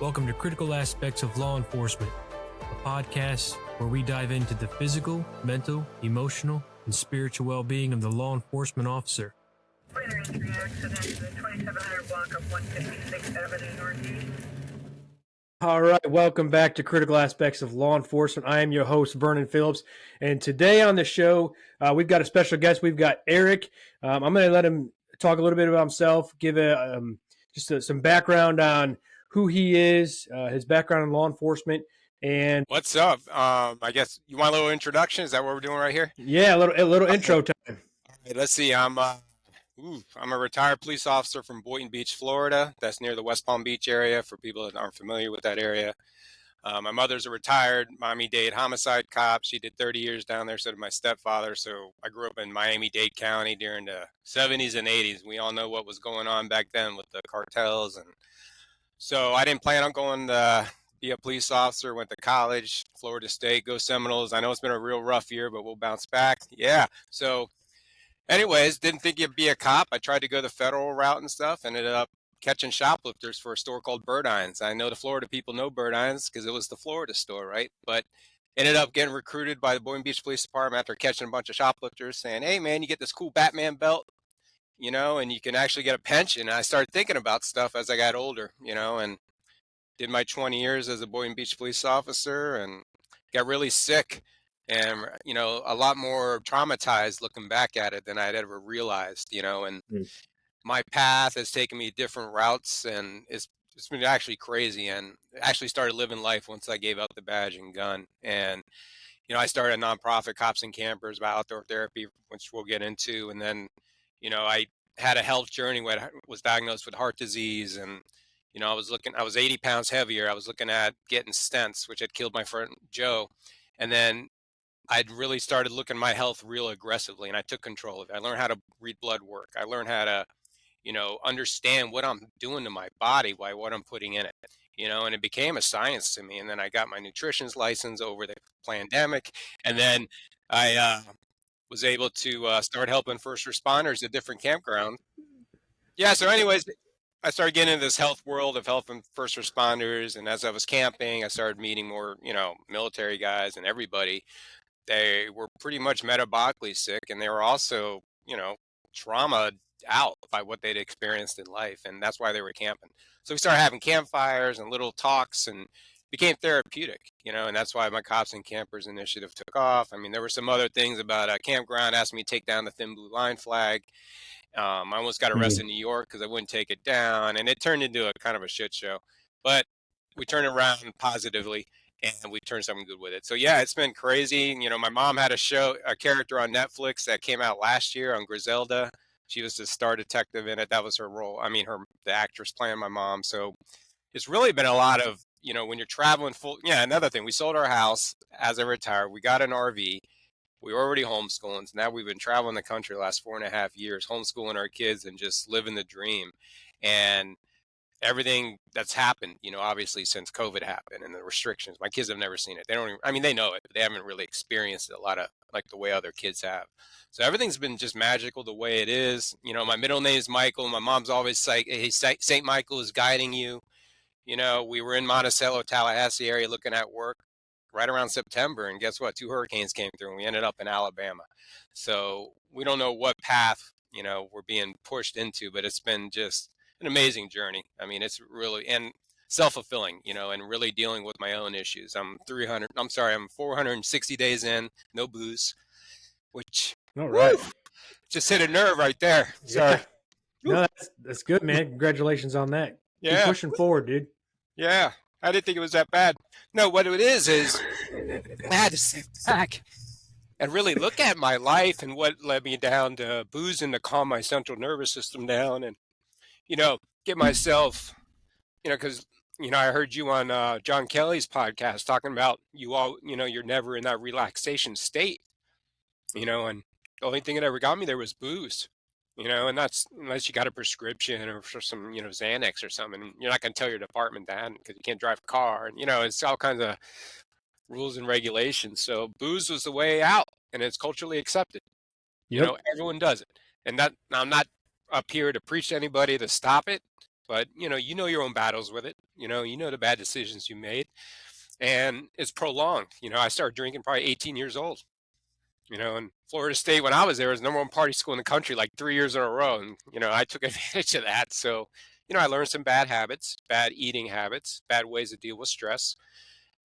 Welcome to Critical Aspects of Law Enforcement, a podcast where we dive into the physical, mental, emotional, and spiritual well-being of the law enforcement officer. Minor injury accident in the 2700 block of 156th Avenue Northeast. All right, welcome back to Critical Aspects of Law Enforcement. I am your host, Vernon Phillips, and today on the show, we've got a special guest. We've got Eric. I'm going to let him talk a little bit about himself, give some background on who he is, his background in law enforcement, and what's up? I guess you want a little introduction. Is that what we're doing right here? Yeah, a little intro time. All right, let's see. I'm a retired police officer from Boynton Beach, Florida. That's near the West Palm Beach area for people that aren't familiar with that area. My mother's a retired Miami-Dade homicide cop. She did 30 years down there, so did my stepfather. So I grew up in Miami-Dade County during the 70s and 80s. We all know what was going on back then with the cartels. And so I didn't plan on going to be a police officer. Went to college, Florida State, go Seminoles. I know it's been a real rough year, but we'll bounce back. Yeah, so... anyways, didn't think you'd be a cop. I tried to go the federal route and stuff. Ended up catching shoplifters for a store called Bird Irons. I know the Florida people know Bird Irons because it was the Florida store, right? But ended up getting recruited by the Boynton Beach Police Department after catching a bunch of shoplifters saying, hey, man, you get this cool Batman belt, and you can actually get a pension. And I started thinking about stuff as I got older, and did my 20 years as a Boynton Beach police officer and got really sick. And, a lot more traumatized looking back at it than I'd ever realized, and my path has taken me different routes, and it's been actually crazy. And actually started living life once I gave up the badge and gun. And, I started a nonprofit, Cops and Campers, about outdoor therapy, which we'll get into. And then, I had a health journey where I was diagnosed with heart disease, and, I was 80 pounds heavier. I was looking at getting stents, which had killed my friend Joe. And then I'd really started looking at my health real aggressively, and I took control of it. I learned how to read blood work. I learned how to, understand what I'm doing to my body by what I'm putting in it, and it became a science to me. And then I got my nutritionist license over the pandemic. And then I was able to start helping first responders at different campgrounds. Yeah. So anyways, I started getting into this health world of helping first responders. And as I was camping, I started meeting more, military guys and everybody. They were pretty much metabolically sick, and they were also, trauma out by what they'd experienced in life, and that's why they were camping. So we started having campfires and little talks, and became therapeutic, and that's why my Cops and Campers initiative took off. I mean, there were some other things about a campground asked me to take down the thin blue line flag. I almost got arrested in New York because I wouldn't take it down, and it turned into a kind of a shit show, but we turned it around positively. And we turned something good with it. So yeah, it's been crazy. My mom had a character on Netflix that came out last year on Griselda. She was the star detective in it. That was her role. I mean, the actress playing my mom. So it's really been a lot of, when you're traveling another thing, we sold our house as I retired. We got an RV. We were already homeschooling. So now we've been traveling the country the last 4.5 years, homeschooling our kids and just living the dream. And everything that's happened, obviously since COVID happened and the restrictions, my kids have never seen it. They don't even, they know it, but they haven't really experienced it a lot of like the way other kids have. So everything's been just magical the way it is. My middle name is Michael. My mom's always like, hey, St. Michael is guiding you. We were in Monticello, Tallahassee area looking at work right around September. And guess what? 2 hurricanes came through and we ended up in Alabama. So we don't know what path, we're being pushed into, but it's been just an amazing journey. I mean, it's really, and self-fulfilling, and really dealing with my own issues. I'm 460 days in, no booze, which All right. Just hit a nerve right there. Sorry. Yeah. No, that's good, man. Congratulations on that. Yeah. Keep pushing forward, dude. Yeah. I didn't think it was that bad. No, what it is I had to sit back and really look at my life and what led me down to boozing to calm my central nervous system down and, get myself, because, I heard you on John Kelly's podcast talking about you all, you're never in that relaxation state, and the only thing that ever got me there was booze, and that's unless you got a prescription or for some, Xanax or something. And you're not going to tell your department that because you can't drive a car. And, it's all kinds of rules and regulations. So booze was the way out, and it's culturally accepted. Yep. Everyone does it. And that I'm not up here to preach to anybody to stop it. but you know your own battles with it. You know the bad decisions you made, and it's prolonged. I started drinking probably 18 years old. In Florida State when I was there, it was the number one party school in the country like 3 years in a row, and I took advantage of that. So I learned some bad habits, bad eating habits, bad ways to deal with stress,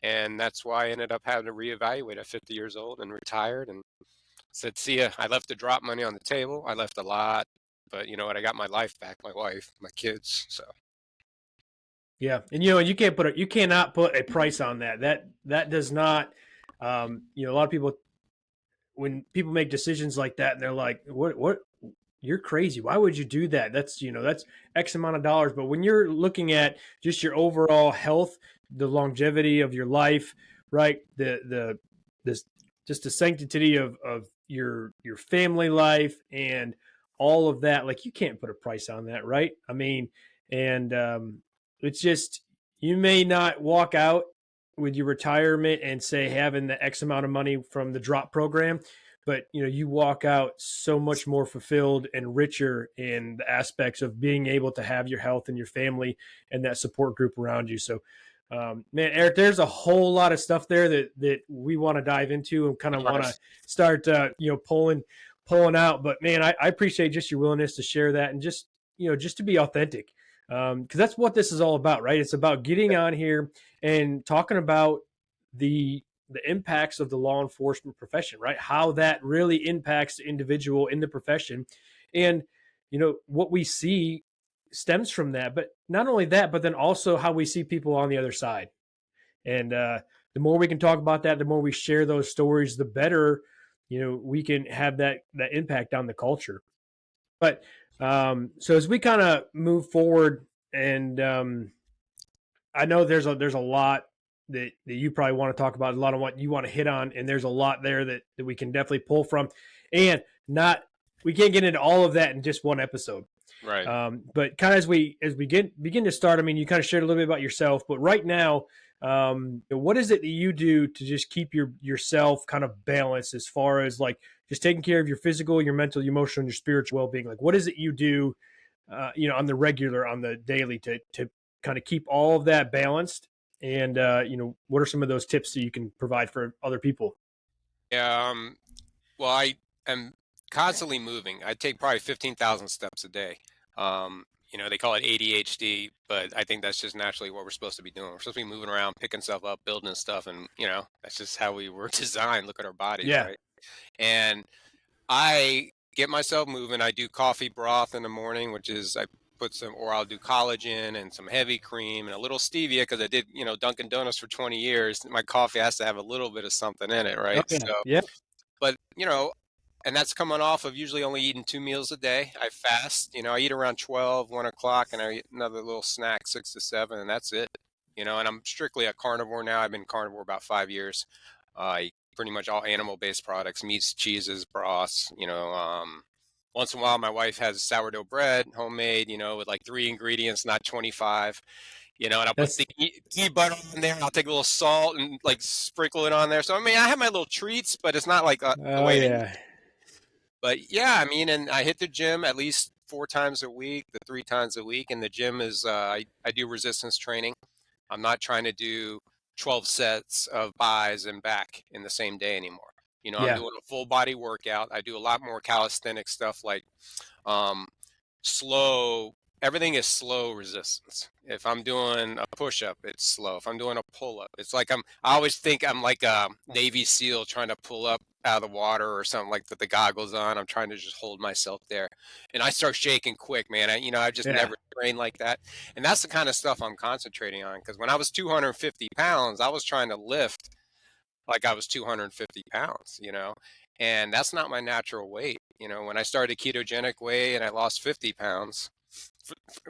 and that's why I ended up having to reevaluate at 50 years old and retired and said, "See ya." I left the drop money on the table. I left a lot, but you know what? I got my life back, my wife, my kids. So Yeah, and you cannot put a price on that. That does not. A lot of people, when people make decisions like that, and they're like, "What? You're crazy. Why would you do that? That's X amount of dollars." But when you're looking at just your overall health, the longevity of your life, right? This just the sanctity of your family life and all of that. Like you can't put a price on that, right? I mean, and it's just you may not walk out with your retirement and say having the X amount of money from the drop program, but you walk out so much more fulfilled and richer in the aspects of being able to have your health and your family and that support group around you. So man, Eric, there's a whole lot of stuff there that we want to dive into and kind of want to start pulling out, but man, I appreciate just your willingness to share that and just to be authentic, because that's what this is all about, right? It's about getting on here and talking about the impacts of the law enforcement profession, right? How that really impacts the individual in the profession. And, what we see stems from that. But not only that, but then also how we see people on the other side. And the more we can talk about that, the more we share those stories, the better, we can have that impact on the culture. But so as we kind of move forward, and I know there's a lot that you probably want to talk about, a lot of what you want to hit on, and there's a lot there that we can definitely pull from, and not we can't get into all of that in just one episode. right. But kind of as we begin to start, I mean, you kind of shared a little bit about yourself, but right now, what is it that you do to just keep yourself kind of balanced as far as like just taking care of your physical, your mental, your emotional, and your spiritual well-being? Like, what is it you do, on the regular, on the daily to kind of keep all of that balanced? And what are some of those tips that you can provide for other people? Yeah. Well, I am constantly moving. I take probably 15,000 steps a day. They call it ADHD, but I think that's just naturally what we're supposed to be doing. We're supposed to be moving around, picking stuff up, building stuff, and that's just how we were designed. Look at our bodies, Yeah. right? And I get myself moving. I do coffee broth in the morning, which is I put some, or I'll do collagen and some heavy cream and a little stevia because I did, Dunkin' Donuts for 20 years. My coffee has to have a little bit of something in it, Oh right? yeah. So, Yeah. but and that's coming off of usually only eating 2 meals a day. I fast, I eat around 12, 1 o'clock, and I eat another little snack, 6 to 7, and that's it. And I'm strictly a carnivore now. I've been carnivore about 5 years. I eat pretty much all animal-based products, meats, cheeses, broths. Once in a while, my wife has sourdough bread, homemade, with like 3 ingredients, not 25. And I'll put That's the ghee butter on there. I'll take a little salt and like sprinkle it on there. So I mean, I have my little treats, but it's not like the oh way they. yeah. But yeah, I mean, and I hit the gym at least 4 times a week, the 3 times a week, and the gym is I do resistance training. I'm not trying to do 12 sets of buys and back in the same day anymore. I'm Yeah. doing a full body workout. I do a lot more calisthenic stuff like um, slow. Everything is slow resistance. If I'm doing a push up, it's slow. If I'm doing a pull up, it's like I always think I'm like a Navy SEAL trying to pull up out of the water or something like with the goggles on. I'm trying to just hold myself there, and I start shaking quick, man. I just Yeah. never trained like that, and that's the kind of stuff I'm concentrating on. Because when I was 250 pounds, I was trying to lift like I was 250 pounds, and that's not my natural weight. When I started a ketogenic way and I lost 50 pounds,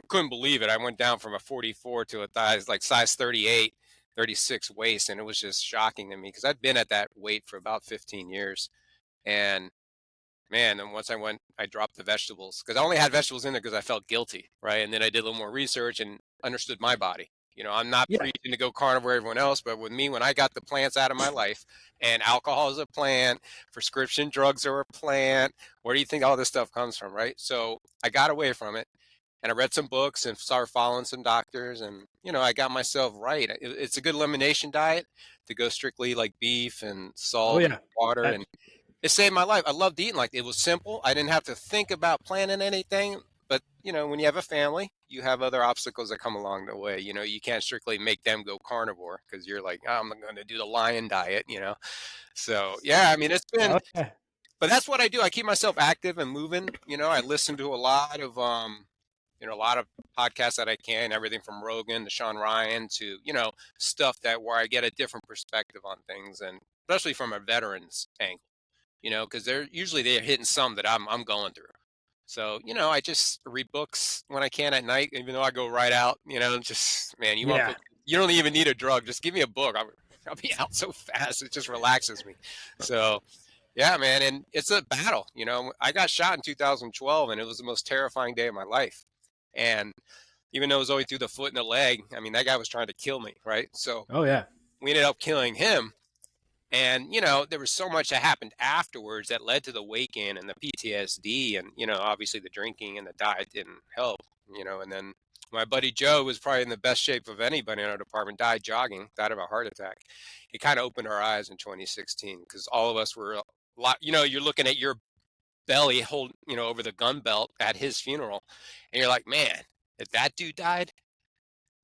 couldn't believe it. I went down from a 44 to size 38, 36 waist, and it was just shocking to me because I'd been at that weight for about 15 years. And man, and once I dropped the vegetables because I only had vegetables in there because I felt guilty, right? And then I did a little more research and understood my body. I'm not Yeah. preaching to go carnivore everyone else, but with me, when I got the plants out of my life, and alcohol is a plant, prescription drugs are a plant, where do you think all this stuff comes from, right? So I got away from it, And I read some books and started following some doctors, and I got myself right. It's a good elimination diet to go strictly like beef and Oh salt and yeah. water, I, and it saved my life. I loved eating like it was simple. I didn't have to think about planning anything. But when you have a family, you have other obstacles that come along the way. You can't strictly make them go carnivore because you're like, oh, I'm going to do the lion diet. So yeah, I mean, it's been, oh yeah. but that's what I do. I keep myself active and moving. I listen to a lot of podcasts that I can, everything from Rogan to Sean Ryan to, stuff that where I get a different perspective on things, and especially from a veteran's angle, because they're hitting some that I'm going through. So, I just read books when I can at night, even though I go right out, just, man, Yeah. you don't even need a drug. Just give me a book. I'll be out so fast. It just relaxes me. So, yeah, man. And it's a battle. I got shot in 2012 and it was the most terrifying day of my life. And even though it was only through the foot and the leg, I mean, that guy was trying to kill me. Right. So Oh yeah. we ended up killing him. And, there was so much that happened afterwards that led to the weight gain and the PTSD. And, obviously the drinking and the diet didn't help, and then my buddy Joe was probably in the best shape of anybody in our department, died of a heart attack. It kind of opened our eyes in 2016 because all of us were a lot, you're looking at your belly hold, over the gun belt at his funeral. And you're like, man, if that dude died,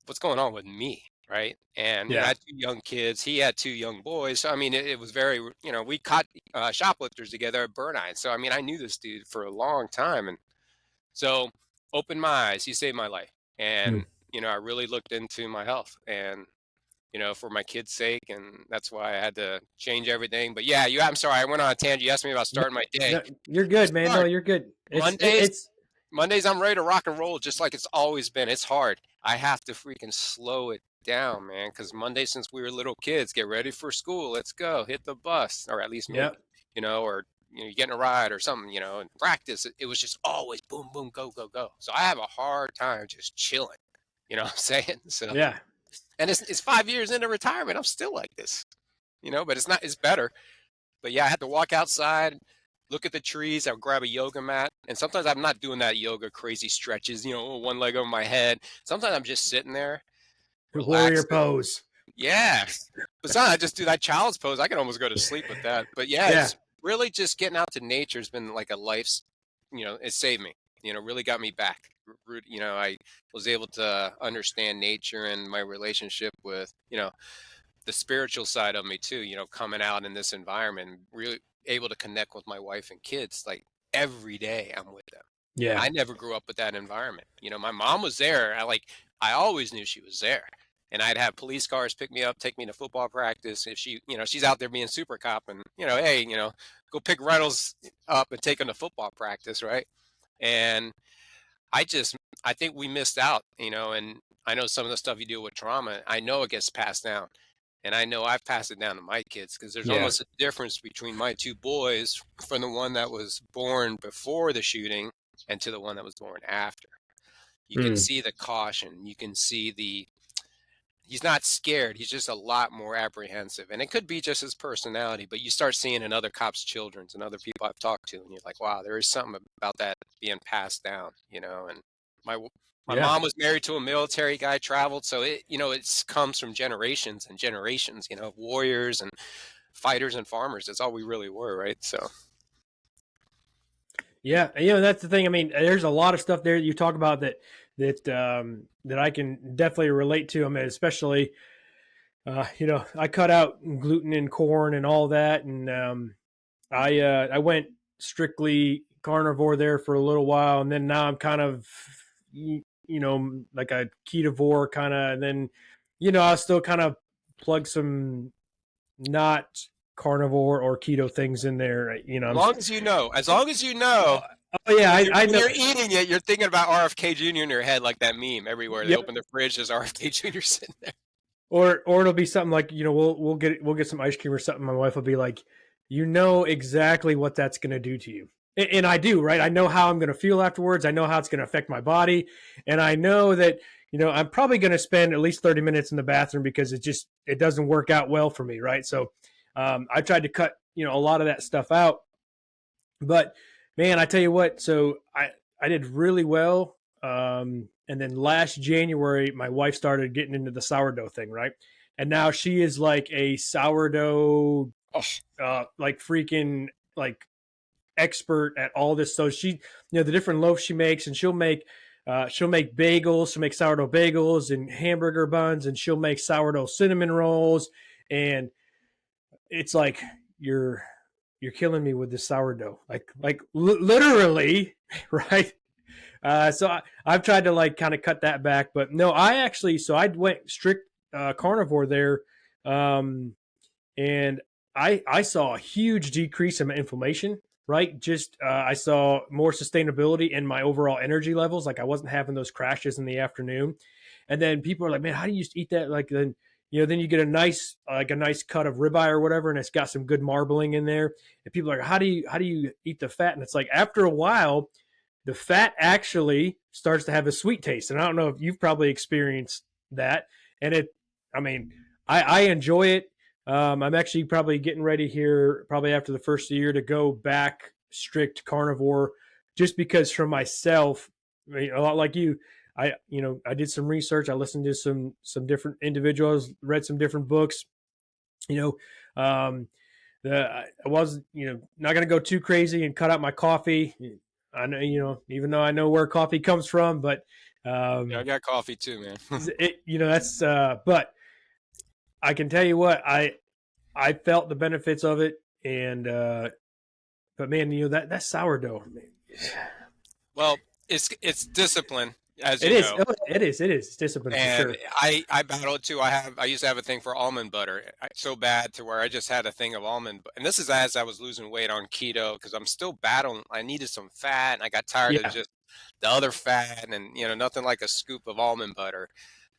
what's going on with me? Right. And, I Yeah. had two young kids. He had two young boys. So, I mean, it was very, we caught shoplifters together at Burn Eye. So, I mean, I knew this dude for a long time. And so opened my eyes. He saved my life. Hmm. And, I really looked into my health and, for my kids' sake. And that's why I had to change everything. But yeah, I'm sorry. I went on a tangent. You asked me about No, starting my day. no, you're good, man. No, Start you're good. Mondays. It's Mondays, I'm ready to rock and roll just like it's always been. It's hard. I have to freaking slow it down, man, because Monday, since we were little kids, get ready for school. Let's go. Hit the bus, or at least me, yeah. or, you getting a ride or something, and practice. It was just always boom, boom, go, go, go. So I have a hard time just chilling. You know what I'm saying? So, Yeah. and it's 5 years into retirement. I'm still like this, but it's better. But yeah, I had to walk outside, look at the trees. I would grab a yoga mat. And sometimes I'm not doing that yoga crazy stretches, one leg over my head. Sometimes I'm just sitting there, Warrior relaxing. pose. Yeah. But sometimes I just do that child's pose. I can almost go to sleep with that. But yeah, Yeah. it's really just getting out to nature has been like a life's, it saved me, really got me back. I was able to understand nature and my relationship with, the spiritual side of me too, coming out in this environment, really able to connect with my wife and kids. Like every day I'm with them. Yeah. I never grew up with that environment. My mom was there. I always knew she was there. And I'd have police cars pick me up, take me to football practice. If she, she's out there being super cop and, hey, go pick Reynolds up and take him to football practice. Right. And I think we missed out, and I know some of the stuff you deal with trauma, I know it gets passed down. And I know I've passed it down to my kids because there's Yeah. almost a difference between my two boys from the one that was born before the shooting and to the one that was born after. You can see the caution. You can see he's not scared. He's just a lot more apprehensive. And it could be just his personality, but you start seeing in other cops' children's and other people I've talked to, and you're like, wow, there is something about that being passed down, and my Yeah. mom was married to a military guy, traveled. So it comes from generations and generations, warriors and fighters and farmers. That's all we really were. Right. So, Yeah, that's the thing. I mean, there's a lot of stuff there that you talk about that I can definitely relate to. I mean, especially I cut out gluten and corn and all that, and I went strictly carnivore there for a little while, and then now I'm kind of like a ketovore kind of, and then I still kind of plug some not carnivore or keto things in there. as long as you know, Oh yeah, when I when know. you're eating it, you're thinking about RFK Jr. in your head, like that meme everywhere. They Yep. open the fridge, there's RFK Jr. sitting there. Or it'll be something like we'll get some ice cream or something. My wife will be like, exactly what that's going to do to you, and I do, right? I know how I'm going to feel afterwards. I know how it's going to affect my body, and I know that I'm probably going to spend at least 30 minutes in the bathroom because it doesn't work out well for me, right? So I tried to cut a lot of that stuff out, but man, I tell you what, so I did really well And then last January, my wife started getting into the sourdough thing, right? And now she is like a sourdough, like freaking like expert at all this. So she, the different loaves she makes, and she'll make bagels. She'll make sourdough bagels and hamburger buns, and she'll make sourdough cinnamon rolls. And it's like you're killing me with this sourdough, like literally, right? So I've tried to like kind of cut that back, but no, I went strict carnivore there, and I saw a huge decrease in my inflammation. Right, just I saw more sustainability in my overall energy levels. Like I wasn't having those crashes in the afternoon, and then people are like, "Man, how do you eat that?" Like then you get a nice cut of ribeye or whatever, and it's got some good marbling in there. And people are like, how do you eat the fat? And it's like after a while, the fat actually starts to have a sweet taste. And I don't know if you've probably experienced that. And I mean, I enjoy it. I'm actually probably getting ready here, probably after the first year, to go back strict carnivore, just because for myself, I mean, a lot like you, I did some research. I listened to some different individuals, read some different books. I was not going to go too crazy and cut out my coffee. I know, even though I know where coffee comes from, but Yeah, I got coffee too, man. that's but I can tell you what, I felt the benefits of it, and but man, that sourdough, man. Well, it's discipline, as It you is. know. It is. It's discipline for And sure. I battled too. I used to have a thing for almond butter, so bad to where I just had a thing of and this is as I was losing weight on keto because I'm still battling. I needed some fat, and I got tired of Yeah. just the other fat, and nothing like a scoop of almond butter.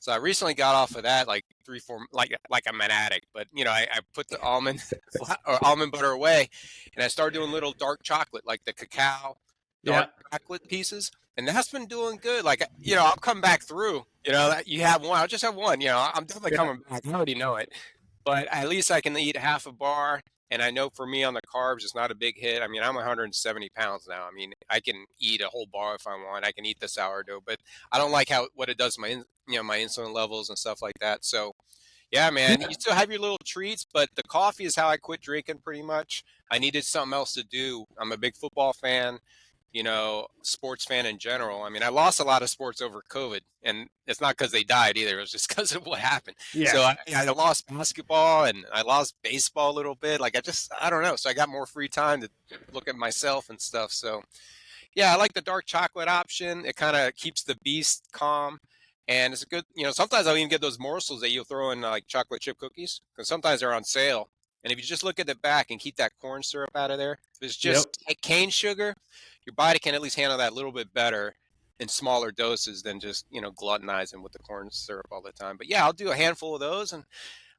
So I recently got off of that, like 3, 4, like I'm an addict. But I put the almond or almond butter away, and I started doing little dark chocolate, like the cacao Yeah. dark chocolate pieces, and that's been doing good. Like I'll come back through. That you have one, I'll just have one. I'm definitely Yeah. coming back. I already know it, but at least I can eat half a bar. And I know for me on the carbs, it's not a big hit. I mean, I'm 170 pounds now. I mean, I can eat a whole bar if I want. I can eat the sourdough, but I don't like what it does to my insulin levels and stuff like that. So yeah, man, you still have your little treats, but the coffee is how I quit drinking pretty much. I needed something else to do. I'm a big football fan, sports fan in general. I mean, I lost a lot of sports over COVID, and it's not because they died either. It was just because of what happened. Yeah. So I lost basketball and I lost baseball a little bit. Like I don't know. So I got more free time to look at myself and stuff. So yeah, I like the dark chocolate option. It kind of keeps the beast calm. And it's a good, sometimes I'll even get those morsels that you'll throw in like chocolate chip cookies because sometimes they're on sale. And if you just look at the back and keep that corn syrup out of there, if it's Yep. just cane sugar, your body can at least handle that a little bit better in smaller doses than just, gluttonizing with the corn syrup all the time. But yeah, I'll do a handful of those and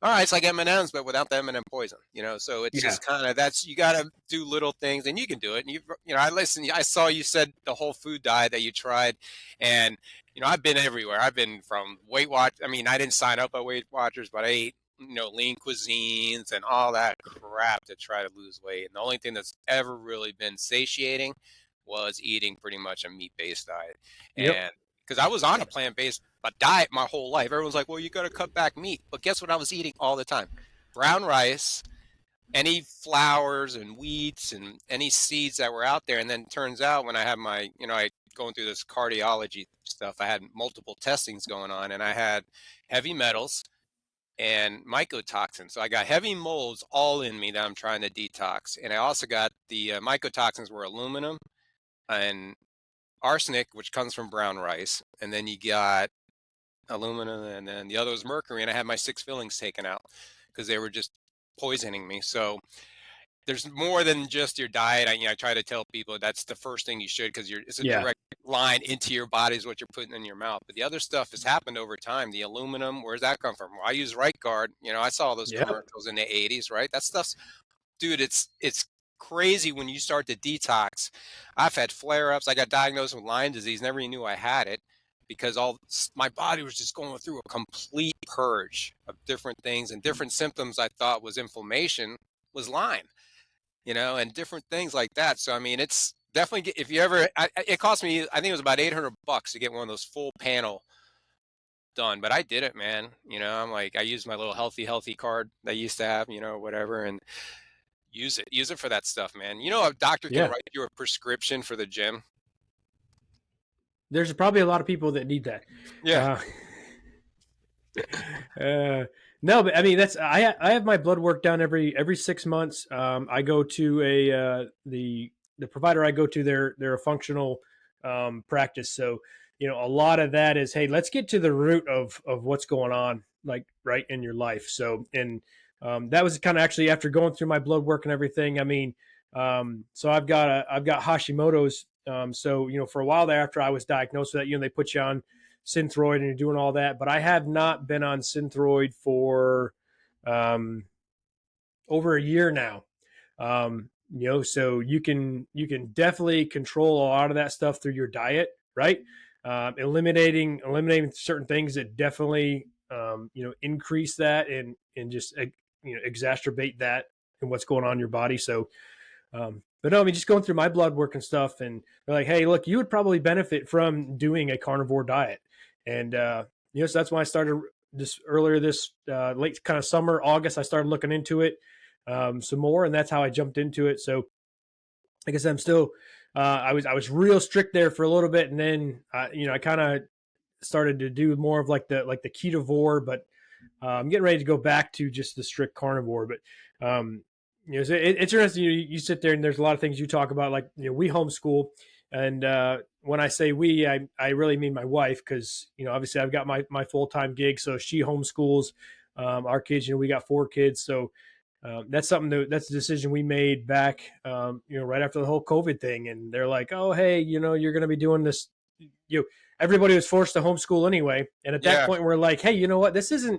all right, it's like M&Ms, but without the M&M poison, so it's Yeah. just kind of you got to do little things and you can do it. And I saw you said the whole food diet that you tried and, I've been everywhere. I've been from Weight Watch. I mean, I didn't sign up at Weight Watchers, but I ate, lean cuisines and all that crap to try to lose weight. And the only thing that's ever really been satiating was eating pretty much a meat-based diet. Yep. And because I was on a plant-based diet my whole life. Everyone's like, well, you got to cut back meat. But guess what I was eating all the time? Brown rice, any flours and wheats and any seeds that were out there. And then it turns out when I had my, I going through this cardiology stuff, I had multiple testings going on and I had heavy metals and mycotoxins. So I got heavy molds all in me that I'm trying to detox. And I also got the mycotoxins were aluminum and arsenic, which comes from brown rice. And then you got aluminum, and then the other was mercury. And I had my 6 fillings taken out because they were just poisoning me. So there's more than just your diet. I try to tell people that's the first thing you should because it's a direct line into your body is what you're putting in your mouth. But the other stuff has happened over time. The aluminum, where's that come from? Well, I use Right Guard. I saw those commercials in the 80s, right? That stuff's, dude, it's crazy when you start to detox. I've had flare-ups. I got diagnosed with Lyme disease. Never even knew I had it because my body was just going through a complete purge of different things and different symptoms I thought was inflammation was Lyme, and different things like that. So, I mean, it's definitely get, if you ever, it cost me, I think it was about $800 to get one of those full panel done, but I did it, man. I'm like, I used my little healthy card that I used to have, whatever, and use it for that stuff, man. A doctor can Yeah. write you a prescription for the gym. There's probably a lot of people that need that. Yeah. Uh, no, but I mean I have my blood work done every 6 months. I go to the provider I go to. They're a functional practice, so a lot of that is, hey, let's get to the root of what's going on, like right in your life. So and that was kind of actually after going through my blood work and everything. I mean, so I've got Hashimoto's. So for a while there after I was diagnosed with that, they put you on Synthroid and you're doing all that, but I have not been on Synthroid for over a year now. So you can definitely control a lot of that stuff through your diet, right? Eliminating certain things that definitely increase that and just exacerbate that and what's going on in your body. So but no, I mean, just going through my blood work and stuff, and they're like, "Hey, look, you would probably benefit from doing a carnivore diet." And so that's why I started this earlier this late kind of summer, August. I started looking into it some more, and that's how I jumped into it. So, I guess I'm still, I was real strict there for a little bit, and then I kind of started to do more of like the ketovore, but I'm getting ready to go back to just the strict carnivore. But so it's interesting. You sit there and there's a lot of things you talk about, like we homeschool, and when I say we, I really mean my wife, because obviously I've got my full time gig, so she homeschools our kids. We got 4 kids, so that's that's a decision we made back right after the whole COVID thing, and they're like, oh hey, you're going to be doing this. Everybody was forced to homeschool anyway, and at that Yeah. point we're like, hey, you know what, this is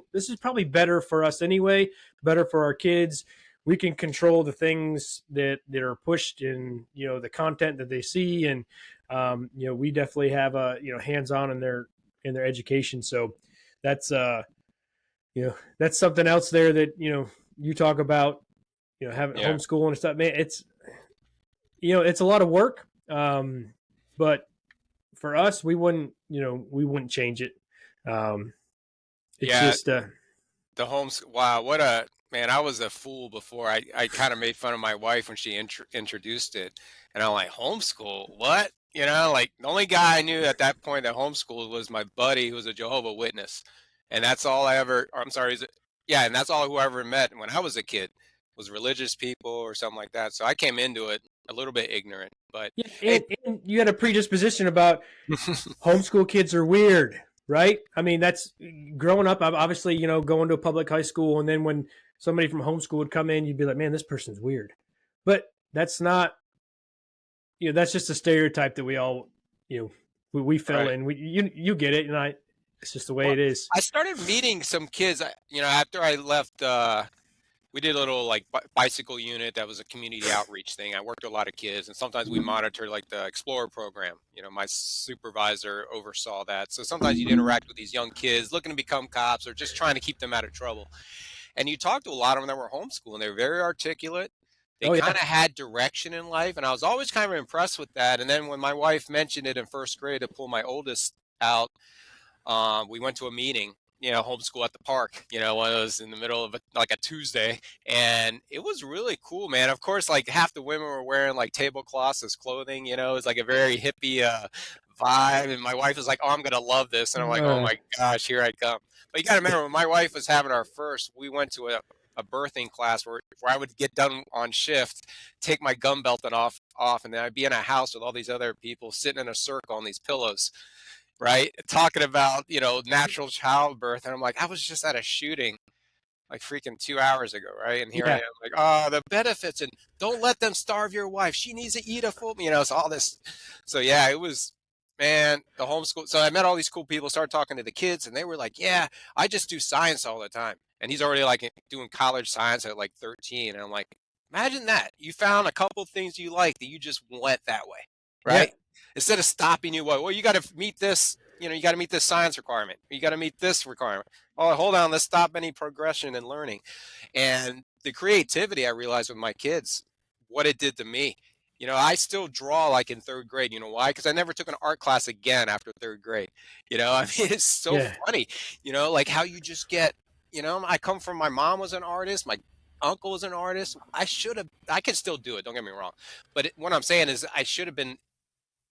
probably better for us anyway, better for our kids. We can control the things that are pushed in the content that they see, and we definitely have a hands-on in their education. So that's that's something else there that you talk about, having Yeah. homeschool and stuff, man. It's a lot of work, but for us, we wouldn't change it. It's Yeah. just The homes. Wow. What a man. I was a fool before. I kind of made fun of my wife when she introduced it. And I'm like, homeschool? What? Like the only guy I knew at that point that homeschooled was my buddy who was a Jehovah Witness. And that's all I ever, or I'm sorry. Yeah. And that's all who I ever met when I was a kid was religious people or something like that. So I came into it a little bit ignorant, but yeah, hey, and you had a predisposition about homeschool kids are weird, right? I mean, that's growing up. Obviously, going to a public high school, and then when somebody from homeschool would come in, you'd be like, "Man, this person's weird." But that's not, that's just a stereotype that we all, we fill right. in. You get it, and it's just the way Well, it is. I started meeting some kids, after I left, we did a little like bicycle unit that was a community outreach thing. I worked with a lot of kids, and sometimes we monitored like the Explorer program. My supervisor oversaw that. So sometimes you'd interact with these young kids looking to become cops or just trying to keep them out of trouble. And you talked to a lot of them that were homeschooling. They were very articulate. They Oh kind yeah, of had direction in life, and I was always kind of impressed with that. And then when my wife mentioned it in first grade to pull my oldest out, we went to a meeting, homeschool at the park, when it was in the middle of like a Tuesday. And it was really cool, man. Of course, like half the women were wearing like tablecloths as clothing, it's like a very hippie vibe. And my wife was like, oh, I'm going to love this. And I'm like, oh my gosh, here I come. But you got to remember, when my wife was having our first, we went to a birthing class where I would get done on shift, take my gum belt off, and then I'd be in a house with all these other people sitting in a circle on these pillows, right? Talking about, natural childbirth. And I'm like, I was just at a shooting like freaking 2 hours ago, right? And here I yeah, am like, oh, the benefits, and don't let them starve your wife. She needs to eat a full, it's all this. So yeah, it was, man, the homeschool. So I met all these cool people, started talking to the kids, and they were like, yeah, I just do science all the time. And he's already like doing college science at like 13. And I'm like, imagine that. You found a couple things you like that you just went that way, yeah, right? Instead of stopping you, well, you got to meet this, you got to meet this science requirement. You got to meet this requirement. Oh, hold on, let's stop any progression and learning. And the creativity I realized with my kids, what it did to me. You know, I still draw like in third grade. You know why? Because I never took an art class again after third grade. You know, I mean, it's so Yeah. funny, you know, like how you just get, you know, I come from, my mom was an artist, my uncle was an artist. I could still do it, don't get me wrong. But what I'm saying is I should have been,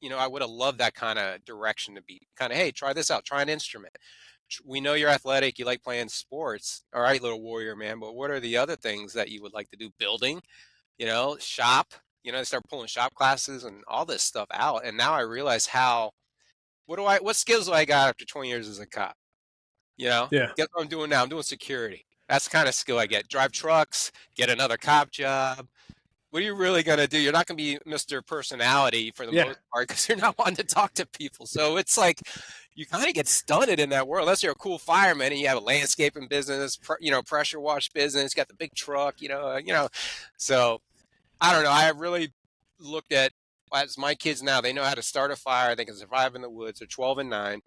you know, I would have loved that kind of direction to be kind of, hey, try this out, try an instrument. We know you're athletic, you like playing sports. All right, little warrior man, but what are the other things that you would like to do? Building, you know, shop, you know, they start pulling shop classes and all this stuff out. And now I realize what skills do I got after 20 years as a cop? You know, Yeah. guess what I'm doing now? I'm doing security. That's the kind of skill I get. Drive trucks, get another cop job. What are you really going to do? You're not going to be Mr. Personality for the Yeah. most part because you're not wanting to talk to people. So it's like you kind of get stunted in that world unless you're a cool fireman and you have a landscaping business, you know, pressure wash business, got the big truck, you know. So I don't know. I really looked at, as my kids now, they know how to start a fire. They can survive in the woods. They're 12 and 9.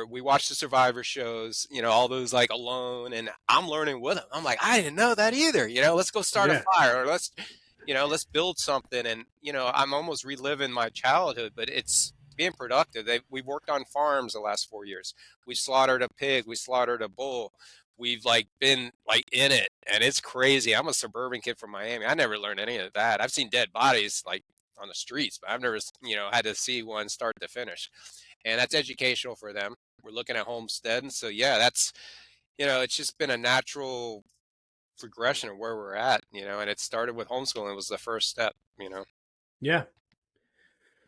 We watch the Survivor shows, you know, all those like Alone, and I'm learning with them. I'm like, I didn't know that either. You know, let's go start a Yeah. fire, or let's build something. And you know, I'm almost reliving my childhood, but it's being productive. We've worked on farms the last 4 years. We slaughtered a pig. We slaughtered a bull. We've like been like in it, and it's crazy. I'm a suburban kid from Miami. I never learned any of that. I've seen dead bodies like on the streets, but I've never, you know, had to see one start to finish. And that's educational for them. We're looking at homestead, and so yeah, that's, you know, it's just been a natural progression of where we're at, you know. And it started with homeschooling. It was the first step, you know. Yeah.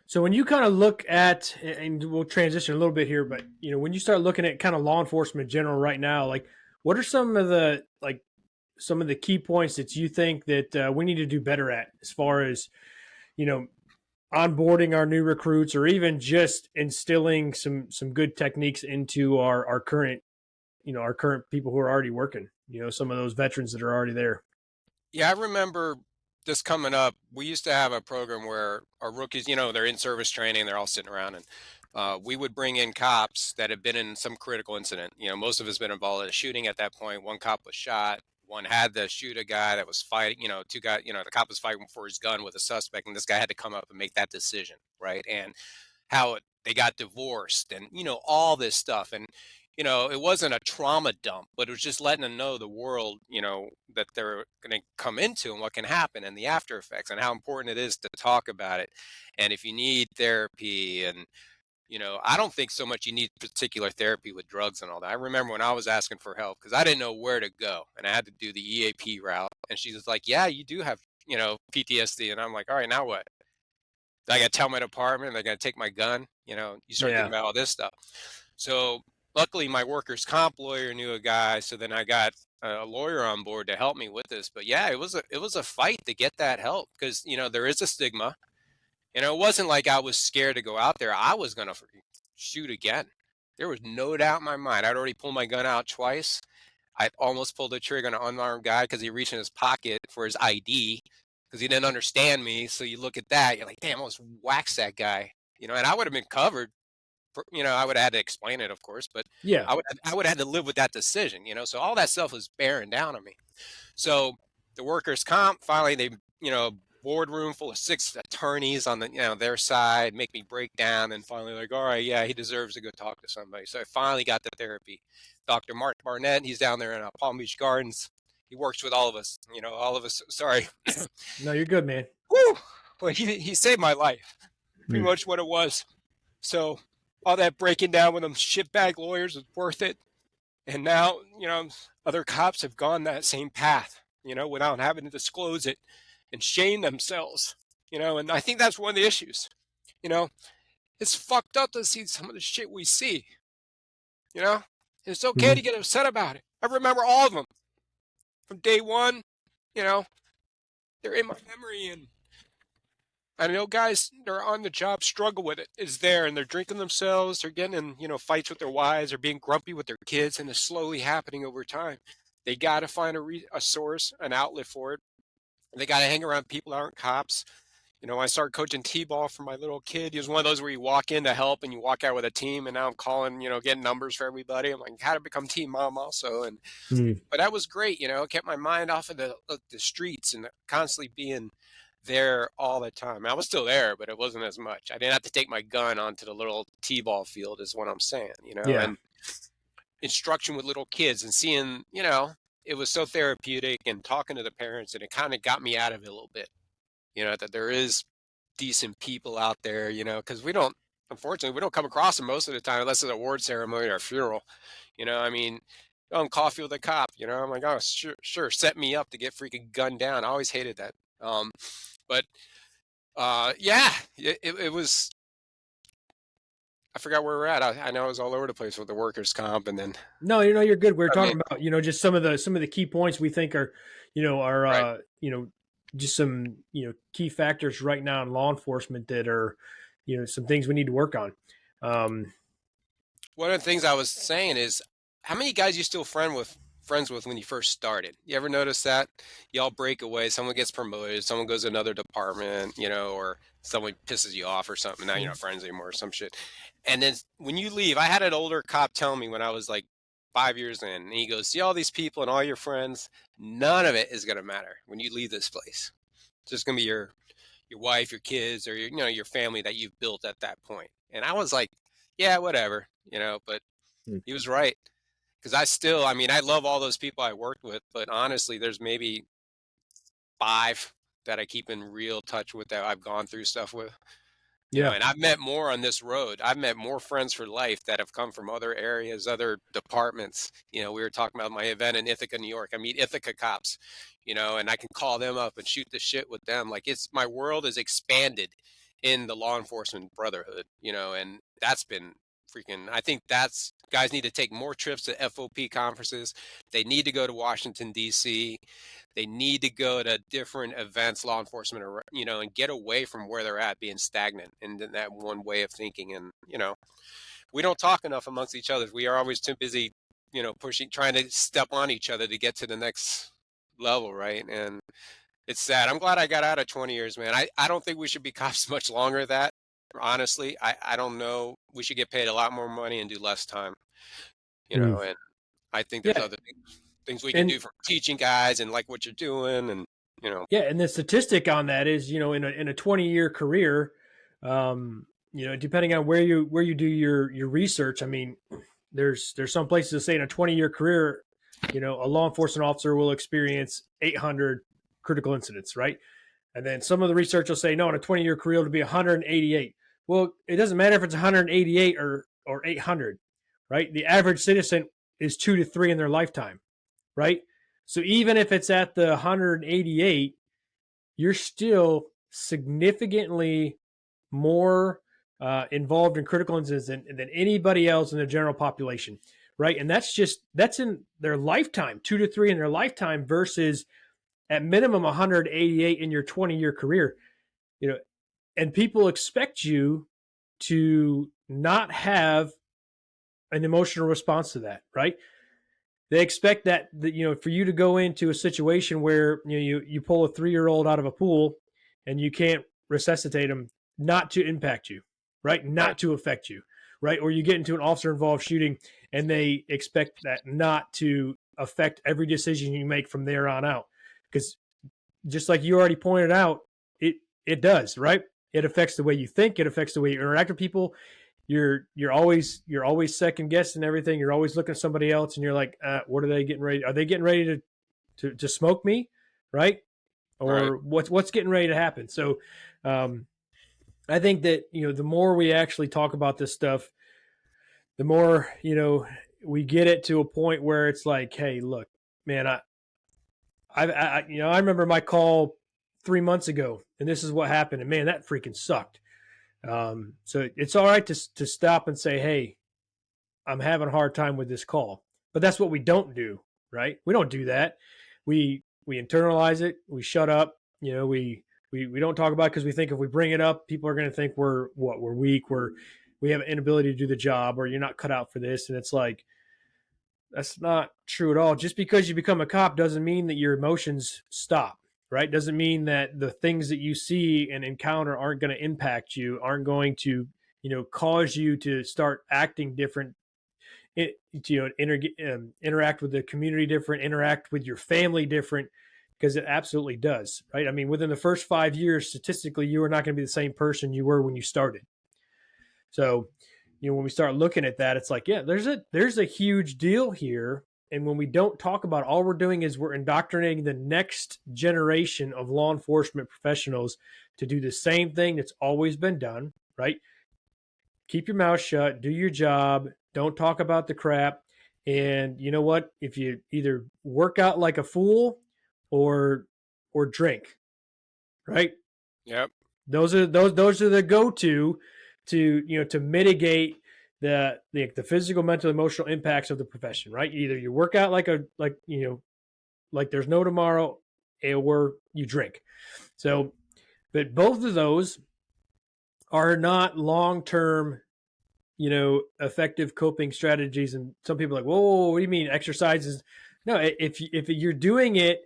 So when you kind of look at, and we'll transition a little bit here, but you know, when you start looking at kind of law enforcement in general right now, like what are some of the key points that you think that we need to do better at as far as, you know, onboarding our new recruits or even just instilling some good techniques into our current, you know, our current people who are already working, you know, some of those veterans that are already there. Yeah, I remember this coming up. We used to have a program where our rookies, you know, they're in service training, they're all sitting around, and we would bring in cops that had been in some critical incident. You know, most of us been involved in a shooting at that point. One cop was shot. One had to shoot a guy that was fighting. You know, two guys. You know, the cop was fighting for his gun with a suspect, and this guy had to come up and make that decision, right? And they got divorced, and you know, all this stuff. And you know, it wasn't a trauma dump, but it was just letting them know the world, you know, that they're going to come into and what can happen and the after effects and how important it is to talk about it. And if you need therapy, and, you know, I don't think so much you need particular therapy with drugs and all that. I remember when I was asking for help because I didn't know where to go and I had to do the EAP route. And she was like, yeah, you do have, you know, PTSD. And I'm like, all right, now what? I got to tell my department, they're going to take my gun. You know, you start Yeah. thinking about all this stuff. So luckily, my workers' comp lawyer knew a guy, so then I got a lawyer on board to help me with this. But yeah, it was a fight to get that help because you know there is a stigma. You know, it wasn't like I was scared to go out there. I was gonna shoot again. There was no doubt in my mind. I'd already pulled my gun out twice. I almost pulled the trigger on an unarmed guy because he reached in his pocket for his ID because he didn't understand me. So you look at that, you're like, damn, I almost waxed that guy. You know, and I would have been covered, you know, I would have had to explain it, of course, but Yeah. I would have had to live with that decision, you know. So all that stuff was bearing down on me. So the workers' comp finally, they, you know, boardroom full of 6 attorneys on the, you know, their side, make me break down, and finally like, all right, yeah, he deserves to go talk to somebody. So I finally got the therapy. Dr. Mark Barnett, he's down there in Palm Beach Gardens. He works with all of us, you know, all of us. Sorry, No, you're good, man. woo, but he saved my life. Pretty Hmm. much what it was. So all that breaking down with them shitbag lawyers was worth it. And now, you know, other cops have gone that same path, you know, without having to disclose it and shame themselves, you know. And I think that's one of the issues, you know. It's fucked up to see some of the shit we see, you know. It's okay Mhm. to get upset about it. I remember all of them from day one, you know, they're in my memory. And I know guys that are on the job struggle with it. It's there, and they're drinking themselves. They're getting in, you know, fights with their wives, or being grumpy with their kids, and it's slowly happening over time. They got to find a source, an outlet for it. They got to hang around people that aren't cops. You know, I started coaching t-ball for my little kid. He was one of those where you walk in to help and you walk out with a team. And now I'm calling, you know, getting numbers for everybody. I'm like, how to become team mom also. And Hmm. but that was great. You know, it kept my mind off of the streets and constantly being there all the time. I was still there, but it wasn't as much. I didn't have to take my gun onto the little t-ball field, is what I'm saying, Yeah. and instruction with little kids and seeing, it was so therapeutic, and talking to the parents, and it kind of got me out of it a little bit, that there is decent people out there, because unfortunately, we don't come across them most of the time unless it's an award ceremony or a funeral. I mean, on coffee with a cop, I'm like, oh, sure, set me up to get freaking gunned down. I always hated that. But yeah, it was. I forgot where we're at. I know I was all over the place with the workers' comp, and then No, you're good. We're I mean, talking about, just some of the key points we think are, right. just some, key factors right now in law enforcement that are, some things we need to work on. One of the things I was saying is, how many guys you still friends with when you first started? You ever notice that? Y'all break away, someone gets promoted, someone goes to another department, or someone pisses you off or something. Now you're not friends anymore or some shit. And then when you leave, I had an older cop tell me when I was like 5 years in, and he goes, see all these people and all your friends, none of it is going to matter when you leave this place. It's just going to be your wife, your kids, or your family that you've built at that point. And I was like, yeah, whatever, but he was right. Because I love all those people I worked with, but honestly, there's maybe 5 that I keep in real touch with, that I've gone through stuff with. Yeah. And I've met more on this road. I've met more friends for life that have come from other areas, other departments. We were talking about my event in Ithaca, New York. I meet Ithaca cops, and I can call them up and shoot the shit with them. Like, my world is expanded in the law enforcement brotherhood, and that's been freaking, I think guys need to take more trips to FOP conferences. They need to go to Washington, D.C. They need to go to different events, law enforcement, and get away from where they're at, being stagnant in that one way of thinking. And, we don't talk enough amongst each other. We are always too busy, trying to step on each other to get to the next level, right? And it's sad. I'm glad I got out of 20 years, man. I don't think we should be cops much longer than that. Honestly, I don't know. We should get paid a lot more money and do less time, Mm. and I think there's Yeah. other things we can And do for teaching guys and like what you're doing, and yeah, and the statistic on that is, in a 20-year career, depending on where you do your research, I mean, there's some places that say in a 20-year career, a law enforcement officer will experience 800 critical incidents, right? And then some of the research will say, no, in a 20-year career, it'll be 188. Well, it doesn't matter if it's 188 or 800, right? The average citizen is 2 to 3 in their lifetime, right? So even if it's at the 188, you're still significantly more involved in critical incidents than anybody else in the general population, right? And that's in their lifetime, 2 to 3 in their lifetime versus at minimum 188 in your 20-year career. And people expect you to not have an emotional response to that, right? They expect that for you to go into a situation where you pull a 3-year-old out of a pool and you can't resuscitate them, not to impact you, right? Not to affect you, right? Or you get into an officer involved shooting and they expect that not to affect every decision you make from there on out. Because just like you already pointed out, it does, right? It affects the way you think. It affects the way you interact with people. You're always second guessing everything. You're always looking at somebody else, and you're like, what are they getting ready? Are they getting ready to smoke me, right? Or right. what's getting ready to happen? So, I think that the more we actually talk about this stuff, the more we get it to a point where it's like, hey, look, man, I remember my call 3 months ago, and this is what happened, and man, that freaking sucked. So it's all right to stop and say, hey, I'm having a hard time with this call. But that's what we don't do, right? We don't do that. We internalize it. We shut up. We don't talk about it because we think if we bring it up, people are going to think we're weak, we have an inability to do the job, or you're not cut out for this. And it's like, that's not true at all. Just because you become a cop doesn't mean that your emotions stop, right? Doesn't mean that the things that you see and encounter aren't going to impact you, aren't going to, cause you to start acting different, interact with the community different, interact with your family different, because it absolutely does, right? I mean, within the first 5 years, statistically, you are not going to be the same person you were when you started. So, when we start looking at that, it's like, yeah, there's a huge deal here. And when we don't talk about it, all we're doing is we're indoctrinating the next generation of law enforcement professionals to do the same thing that's always been done, right? Keep your mouth shut, do your job, don't talk about the crap. And you know what? If you either work out like a fool or drink, right? Yep. Those are the go-to to mitigate the physical, mental, emotional impacts of the profession, right? Either you work out like there's no tomorrow, or you drink. So, but both of those are not long-term, effective coping strategies. And some people are like, whoa, what do you mean exercises? No, if you're doing it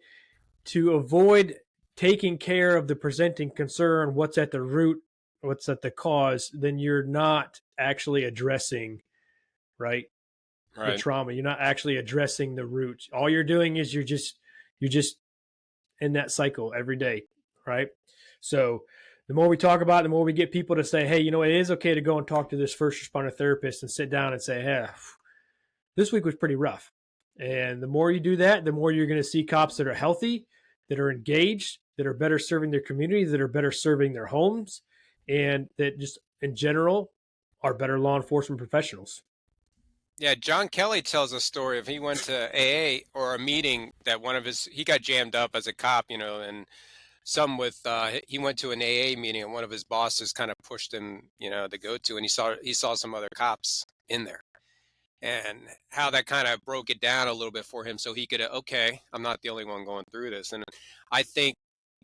to avoid taking care of the presenting concern, what's at the root, what's at the cause, then you're not actually addressing, right, the trauma. You're not actually addressing the root. All you're doing is you're just in that cycle every day, right? So the more we talk about it, the more we get people to say, hey, it is okay to go and talk to this first responder therapist and sit down and say, hey, this week was pretty rough. And the more you do that, the more you're going to see cops that are healthy, that are engaged, that are better serving their communities, that are better serving their homes, and that just in general are better law enforcement professionals. Yeah, John Kelly tells a story of he went to AA or a meeting that he got jammed up as a cop, and he went to an AA meeting and one of his bosses kind of pushed him, to go to, and he saw some other cops in there. And how that kind of broke it down a little bit for him so he could, okay, I'm not the only one going through this. And I think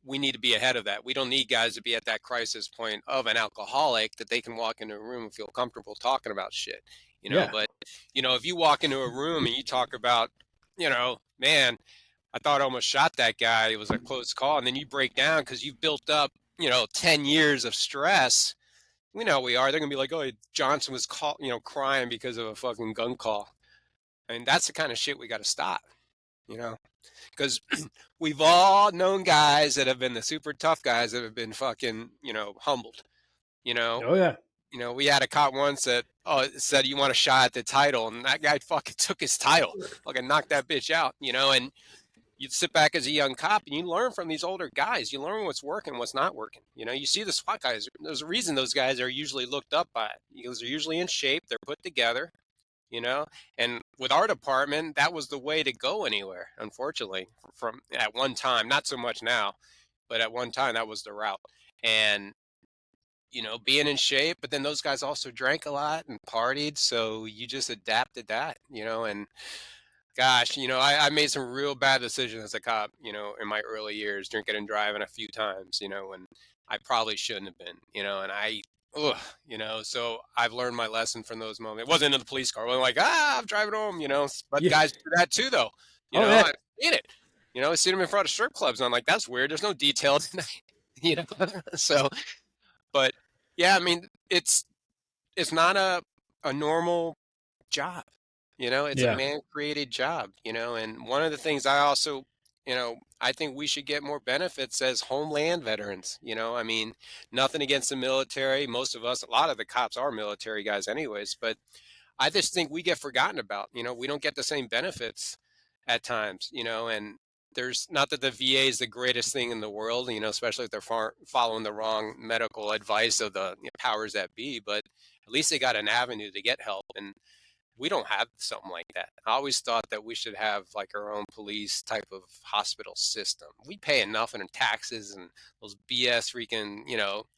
we need to be ahead of that. We don't need guys to be at that crisis point of an alcoholic that they can walk into a room and feel comfortable talking about shit, Yeah. But, if you walk into a room and you talk about, man, I thought I almost shot that guy. It was a close call. And then you break down because you've built up, 10 years of stress. We know we are. They're going to be like, oh, Johnson was crying because of a fucking gun call. I mean, that's the kind of shit we got to stop, because we've all known guys that have been the super tough guys that have been fucking, humbled, Oh, yeah. We had a cop once that said, you want a shot at the title, and that guy fucking took his title, fucking knocked that bitch out, and you sit back as a young cop and you learn from these older guys. You learn what's working, what's not working. You see the SWAT guys. There's a reason those guys are usually looked up by. Because they're usually in shape. They're put together, And with our department, that was the way to go anywhere, unfortunately, from at one time. Not so much now, but at one time, that was the route. And, being in shape. But then those guys also drank a lot and partied. So you just adapted that, and gosh, I made some real bad decisions as a cop, in my early years, drinking and driving a few times, and I probably shouldn't have been, so I've learned my lesson from those moments. It wasn't in the police car. It wasn't like, I'm driving home, but Yeah. guys do that too, though. Yeah. I've seen it. I see them in front of strip clubs. And I'm like, that's weird. There's no detail tonight, so, but yeah, I mean, it's not a normal job. It's a man-created job, and one of the things I also, I think we should get more benefits as homeland veterans, I mean, nothing against the military. Most of us, a lot of the cops are military guys anyways, but I just think we get forgotten about, we don't get the same benefits at times, and there's not that the VA is the greatest thing in the world, especially if they're following the wrong medical advice of the powers that be, but at least they got an avenue to get help. And we don't have something like that. I always thought that we should have like our own police type of hospital system. We pay enough in taxes and those BS freaking,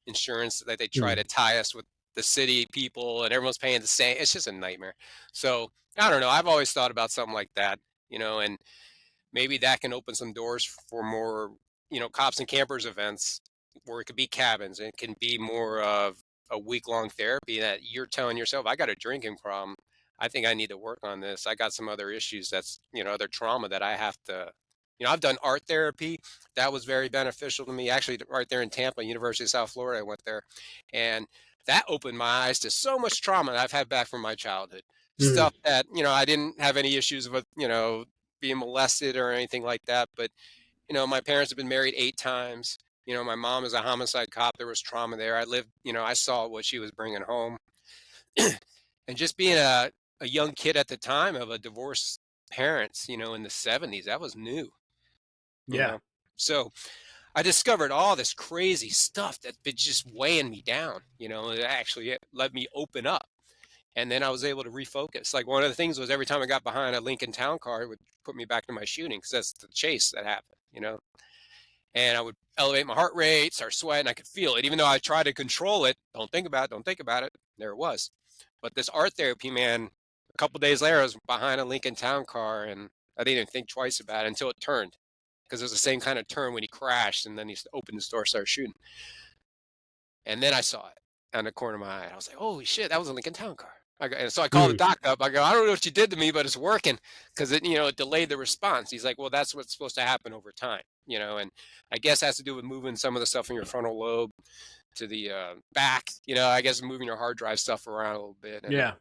insurance that they try to tie us with the city people, and everyone's paying the same. It's just a nightmare. So I don't know. I've always thought about something like that, and maybe that can open some doors for more, cops and campers events where it could be cabins and it can be more of a week-long therapy that you're telling yourself, I got a drinking problem. I think I need to work on this. I got some other issues that's, other trauma that I have to, I've done art therapy. That was very beneficial to me. Actually, right there in Tampa, University of South Florida, I went there. And that opened my eyes to so much trauma that I've had back from my childhood. Stuff that, I didn't have any issues with, being molested or anything like that. But My parents have been married 8 times. My mom is a homicide cop. There was trauma there. I lived, I saw what she was bringing home. And just being a young kid at the time of a divorced parents, in the 70s, that was new, you Yeah. know. So I discovered all this crazy stuff that's been just weighing me down, it let me open up. And then I was able to refocus. Like one of the things was every time I got behind a Lincoln Town car, it would put me back to my shooting because that's the chase that happened. And I would elevate my heart rate, start sweating. I could feel it, even though I tried to control it. Don't think about it. Don't think about it. There it was. But this art therapy, man, a couple days later, I was behind a Lincoln Town car, and I didn't even think twice about it until it turned, because it was the same kind of turn when he crashed, and then he opened the door, started shooting. And then I saw it on the corner of my eye. I was like, holy shit, that was a Lincoln Town car. And so I called the doc up. I go, I don't know what you did to me, but it's working, because it delayed the response. He's like, well, that's what's supposed to happen over time, and I guess it has to do with moving some of the stuff in your frontal lobe to the back, I guess moving your hard drive stuff around a little bit. And, Yeah.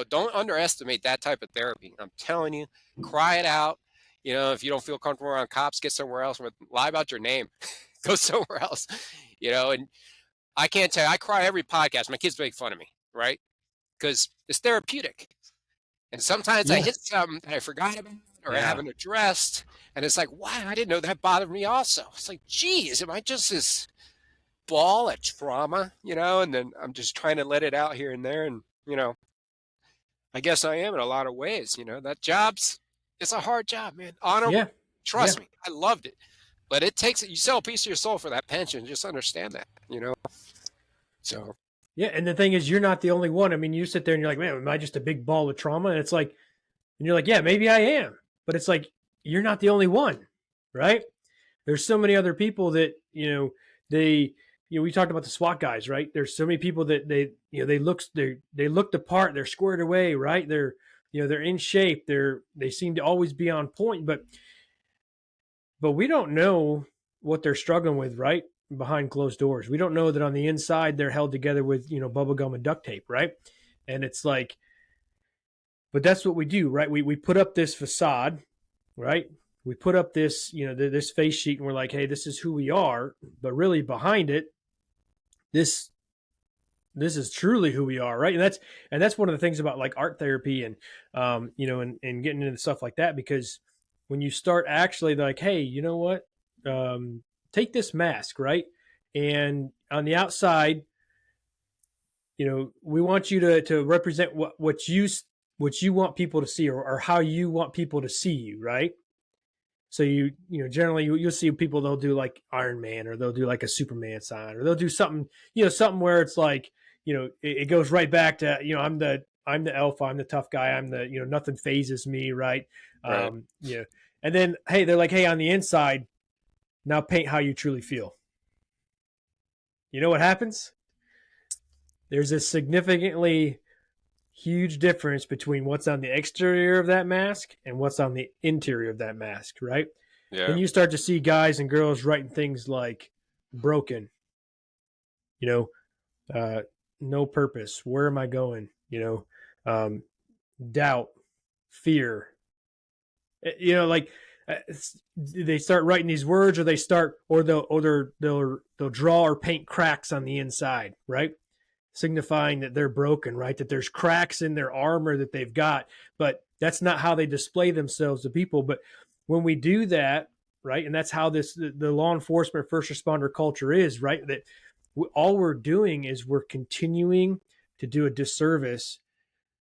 Don't underestimate that type of therapy. I'm telling you, cry it out. If you don't feel comfortable around cops, get somewhere else. Lie about your name. Go somewhere else, and I can't tell you, I cry every podcast. My kids make fun of me, right? Because it's therapeutic. And sometimes I hit something that I forgot about or I haven't addressed. And it's like, wow, I didn't know that bothered me also. It's like, geez, am I just this ball of trauma, and then I'm just trying to let it out here and there. And, I guess I am in a lot of ways, that it's a hard job, man. Honorable. Trust me, I loved it. But it takes it. You sell a piece of your soul for that pension. Just understand that, So. Yeah, and the thing is, you're not the only one. I mean, you sit there and you're like, man, am I just a big ball of trauma? And it's like, and you're like, yeah, maybe I am. But it's like, you're not the only one, right? There's so many other people that, we talked about the SWAT guys, right? There's so many people that they look the part, they're squared away, right? They're in shape. They seem to always be on point, but we don't know what they're struggling with, right? Behind closed doors. We don't know that on the inside they're held together with, bubble gum and duct tape, right? And it's like, but that's what we do, right? We put up this facade, right? We put up this, this face sheet, and we're like, hey, this is who we are. But really behind it, this is truly who we are, right? And that's one of the things about like art therapy and and getting into stuff like that, because when you start actually like, hey, you know what? Take this mask, right? And on the outside, we want you to represent what you want people to see, or how you want people to see you, right? So generally you'll see people, they'll do like Iron Man, or they'll do like a Superman sign, or they'll do something, something where it's like, it goes right back to, I'm the alpha, I'm the tough guy, I'm the, nothing phases me, right? Right. And then, hey, they're like, hey, on the inside, now paint how you truly feel. You know what happens? There's a significantly huge difference between what's on the exterior of that mask and what's on the interior of that mask, right? Yeah. Then you start to see guys and girls writing things like broken, no purpose, where am I going? Doubt, fear, like they start writing these words, or they'll draw or paint cracks on the inside, right? Signifying that they're broken, right? That there's cracks in their armor that they've got, but that's not how they display themselves to people. But when we do that, right, and that's how the law enforcement first responder culture is, right? That all we're doing is we're continuing to do a disservice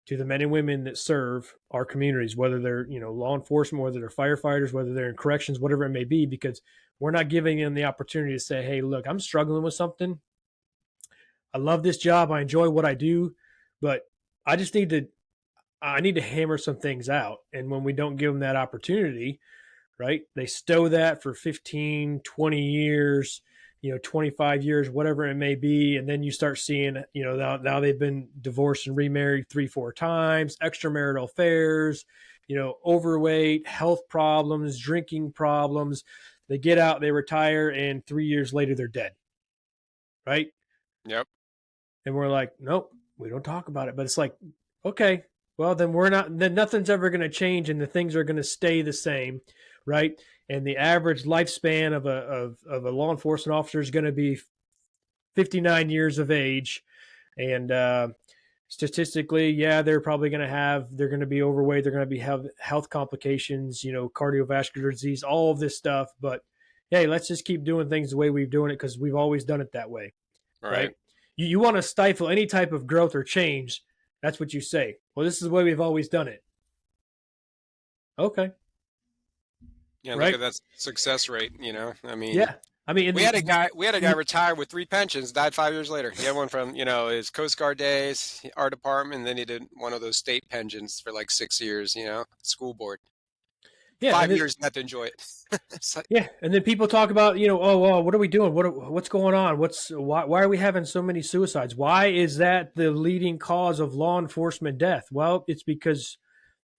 to the men and women that serve our communities, whether they're, law enforcement, whether they're firefighters, whether they're in corrections, whatever it may be, because we're not giving them the opportunity to say, hey, look, I'm struggling with something. I love this job. I enjoy what I do, but I just need to hammer some things out. And when we don't give them that opportunity, right, they stow that for 15, 20 years, 25 years, whatever it may be. And then you start seeing, now they've been divorced and remarried 3-4 times, extramarital affairs, overweight, health problems, drinking problems. They get out, they retire, and 3 years later, they're dead. Right? Yep. And we're like, nope, we don't talk about it. But it's like, okay, well, then nothing's ever going to change, and the things are going to stay the same, right? and the average lifespan of a law enforcement officer is going to be 59 years of age. And statistically, yeah, they're probably going to they're going to be overweight, they're going to be have health complications, cardiovascular disease, all of this stuff. But hey, let's just keep doing things the way we've doing it, because we've always done it that way, right? You want to stifle any type of growth or change. That's what you say. Well, this is the way we've always done it. Okay. Yeah, right. look at that success rate. I mean, Yeah. I mean, we had a guy retire with 3 pensions, died 5 years later. He had one from, his Coast Guard days, our department, and then he did one of those state pensions for like 6 years, school board. Yeah, 5 years not to enjoy it. Yeah, and then people talk about, what are we doing? What's going on? Why are we having so many suicides? Why is that the leading cause of law enforcement death? Well, it's because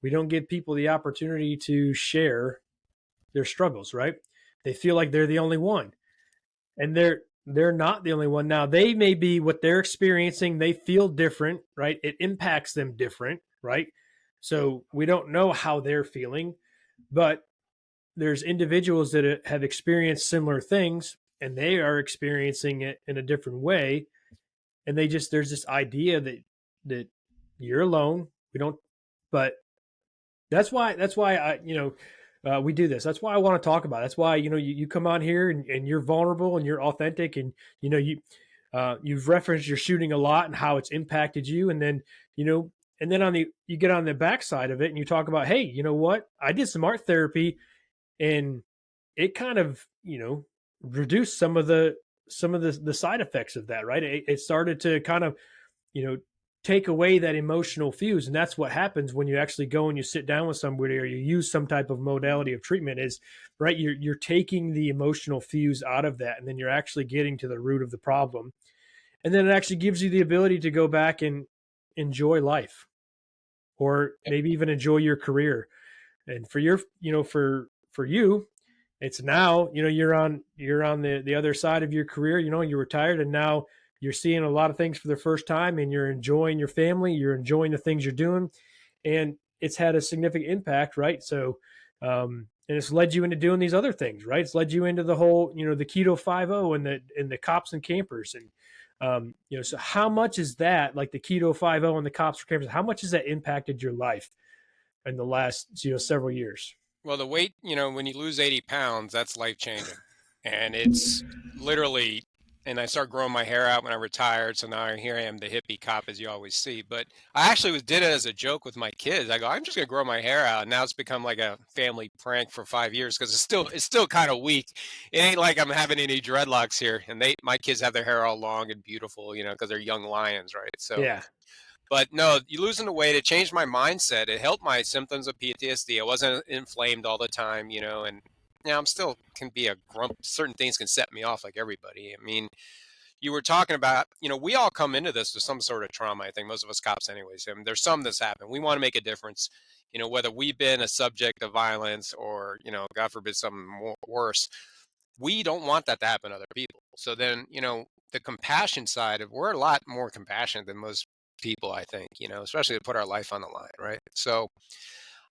we don't give people the opportunity to share their struggles, right? They feel like they're the only one. And they're not the only one. Now, they may be, what they're experiencing, they feel different, right? It impacts them different, right? So we don't know how they're feeling, but there's individuals that have experienced similar things, and they are experiencing it in a different way. And there's this idea that you're alone. We don't, but that's why we do this. That's why I want to talk about it. That's why, you come on here and you're vulnerable and you're authentic, and, you've referenced your shooting a lot and how it's impacted you. And then, and then you get on the backside of it and you talk about, hey, you know what? I did some art therapy, and it kind of, reduced some of the side effects of that, right? It started to kind of, take away that emotional fuse. And that's what happens when you actually go and you sit down with somebody, or you use some type of modality of treatment, is, right, you're taking the emotional fuse out of that, and then you're actually getting to the root of the problem. And then it actually gives you the ability to go back and enjoy life, or maybe even enjoy your career. And for you, it's now, you're on the other side of your career. You're retired, and now you're seeing a lot of things for the first time, and you're enjoying your family, you're enjoying the things you're doing, and it's had a significant impact, right? So, and it's led you into doing these other things, right? It's led you into the whole, the Keto 5.0 and the cops and campers. And, so how much is that, like the Keto 5.0 and the cops and campers, how much has that impacted your life in the last, several years? Well, the weight, when you lose 80 pounds, that's life changing. And it's literally, and I started growing my hair out when I retired. So now here I am, the hippie cop, as you always see. But I actually did it as a joke with my kids. I go, I'm just going to grow my hair out. And now it's become like a family prank for 5 years, because it's still kind of weak. It ain't like I'm having any dreadlocks here. And my kids have their hair all long and beautiful, because they're young lions, right? So yeah. But no, you losing the weight, it changed my mindset. It helped my symptoms of PTSD. I wasn't inflamed all the time, and I'm still can be a grump. Certain things can set me off like everybody. I mean, you were talking about, we all come into this with some sort of trauma. I think most of us cops anyways. I mean, there's some that's happened. We want to make a difference, whether we've been a subject of violence or, God forbid, something worse. We don't want that to happen to other people. So then, the compassion side of, we're a lot more compassionate than most people, I think, especially to put our life on the line, right? So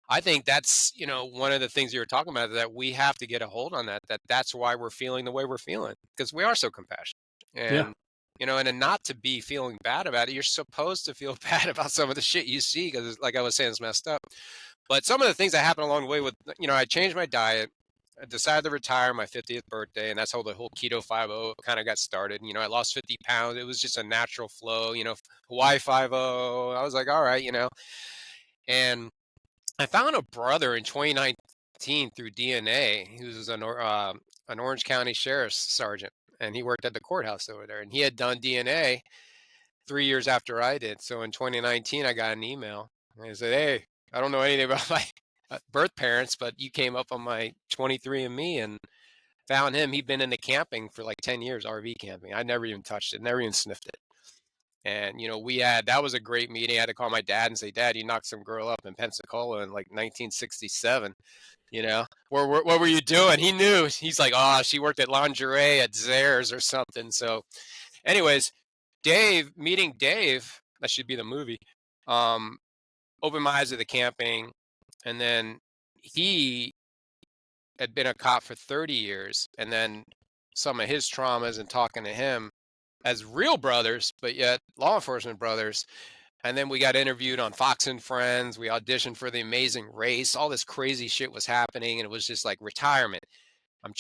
I think that's, one of the things you were talking about, that we have to get a hold on that's why we're feeling the way we're feeling, because we are so compassionate. And, and then not to be feeling bad about it. You're supposed to feel bad about some of the shit you see, because like I was saying, it's messed up. But some of the things that happened along the way with, I changed my diet. I decided to retire my 50th birthday, and that's how the whole Keto 5.0 kind of got started. I lost 50 pounds. It was just a natural flow, Hawaii 5.0. I was like, all right, And I found a brother in 2019 through DNA. He was an Orange County Sheriff's Sergeant, and he worked at the courthouse over there. And he had done DNA 3 years after I did. So in 2019, I got an email. And he said, hey, I don't know anything about my birth parents, but you came up on my 23andMe and found him. He'd been into camping for like 10 years, RV camping. I never even touched it, never even sniffed it. And, that was a great meeting. I had to call my dad and say, Dad, you knocked some girl up in Pensacola in like 1967. What were you doing? He knew. He's like, oh, she worked at lingerie at Zayre's or something. So anyways, meeting Dave, that should be the movie, opened my eyes to the camping. And then he had been a cop for 30 years, and then some of his traumas and talking to him as real brothers, but yet law enforcement brothers. And then we got interviewed on Fox and Friends. We auditioned for The Amazing Race. All this crazy shit was happening, and it was just like retirement. I'm